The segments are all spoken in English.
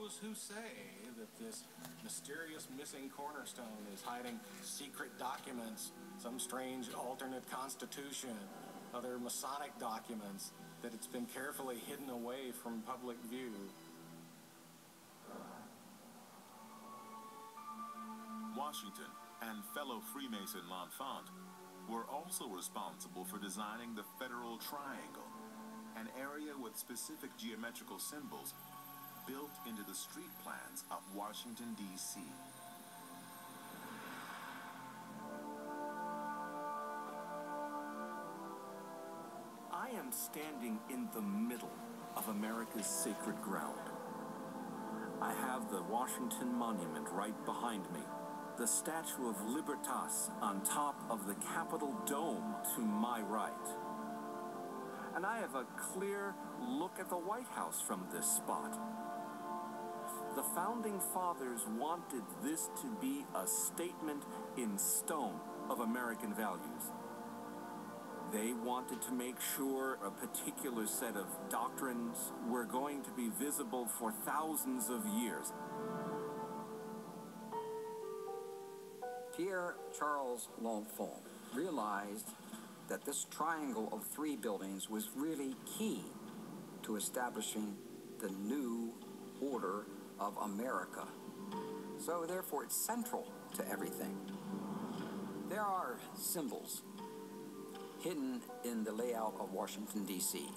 those who say that this mysterious missing cornerstone is hiding secret documents, some strange alternate constitution, other Masonic documents, that it's been carefully hidden away from public view. Washington and fellow Freemason L'Enfant were also responsible for designing the Federal Triangle, an area with specific geometrical symbols built into the street plans of Washington, D.C. I am standing in the middle of America's sacred ground. I have the Washington Monument right behind me, the Statue of Libertas on top of the Capitol Dome to my right. And I have a clear look at the White House from this spot. The Founding Fathers wanted this to be a statement in stone of American values. They wanted to make sure a particular set of doctrines were going to be visible for thousands of years. Pierre Charles L'Enfant realized that this triangle of three buildings was really key to establishing the new order of America. So therefore it's central to everything. There are symbols hidden in the layout of Washington, D.C.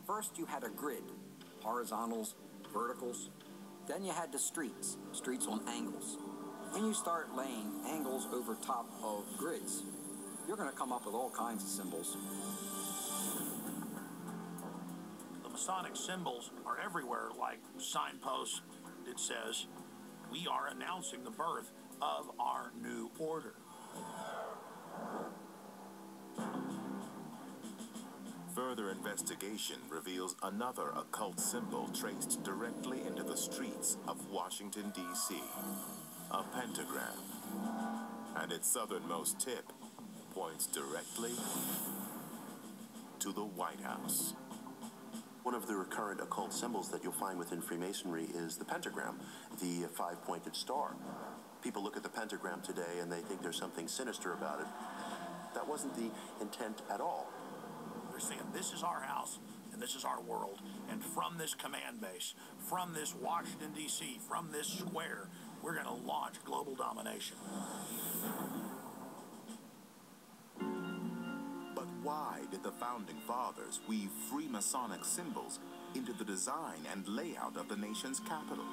First you had a grid, horizontals, verticals. Then you had the streets on angles. When you start laying angles over top of grids, you're going to come up with all kinds of symbols. The Masonic symbols are everywhere, like signposts. It says, "We are announcing the birth of our new order." Further investigation reveals another occult symbol traced directly into the streets of Washington, D.C. A pentagram. And its southernmost tip points directly to the White House. One of the recurrent occult symbols that you'll find within Freemasonry is the pentagram, the five-pointed star. People look at the pentagram today and they think there's something sinister about it. That wasn't the intent at all. They're saying, this is our house, and this is our world, and from this command base, from this Washington, D.C., from this square, we're going to launch global domination. But why did the Founding Fathers weave Freemasonic symbols into the design and layout of the nation's capital?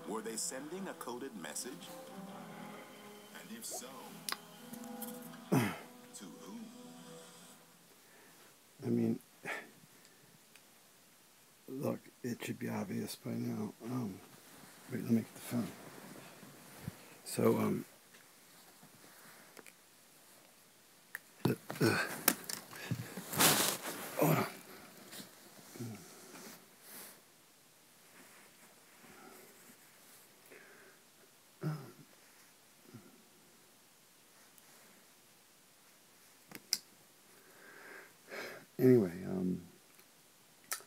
Were they sending a coded message? And if so, to whom? I mean, look, it should be obvious by now. Wait, let me get the phone. So, hold on.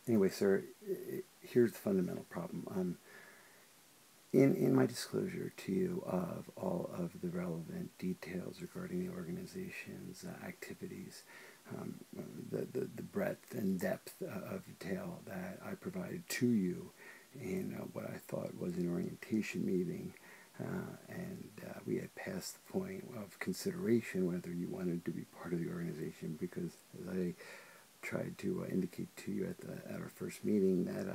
Anyway, sir, here's the fundamental problem. In my disclosure to you of all of the relevant details regarding the organization's activities, the breadth and depth of detail that I provided to you in what I thought was an orientation meeting, and we had passed the point of consideration whether you wanted to be part of the organization, because as I tried to indicate to you at our first meeting, that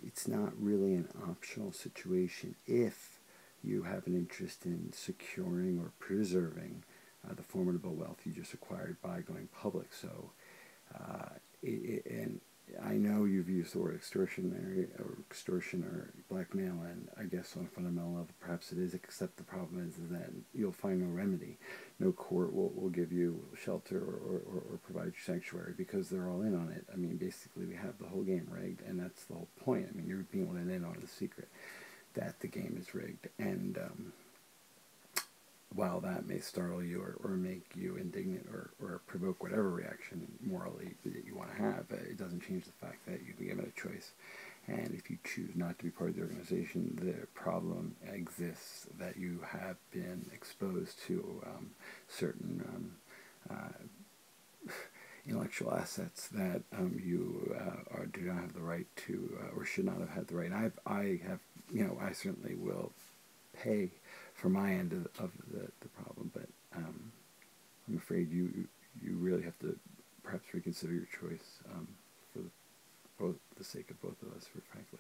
it's not really an optional situation if you have an interest in securing or preserving the formidable wealth you just acquired by going public. So, and I know you've used the word extortion or blackmail, and I guess on a fundamental level perhaps it is, except the problem is that you'll find no remedy. No court will give you shelter or provide you sanctuary, because they're all in on it. I mean, basically we have the whole game rigged, and that's the whole point. I mean, you're being let in on the secret that the game is rigged. And while that may startle you or make you indignant or provoke whatever reaction morally that you want to have, it doesn't change the fact that you've been given a choice. And if you choose not to be part of the organization, the problem exists that you have been exposed to certain intellectual assets that you do not have the right to, or should not have had the right. And I have, I certainly will pay for my end of the problem, but I'm afraid you really have to perhaps reconsider your choice for both the sake of both of us, frankly.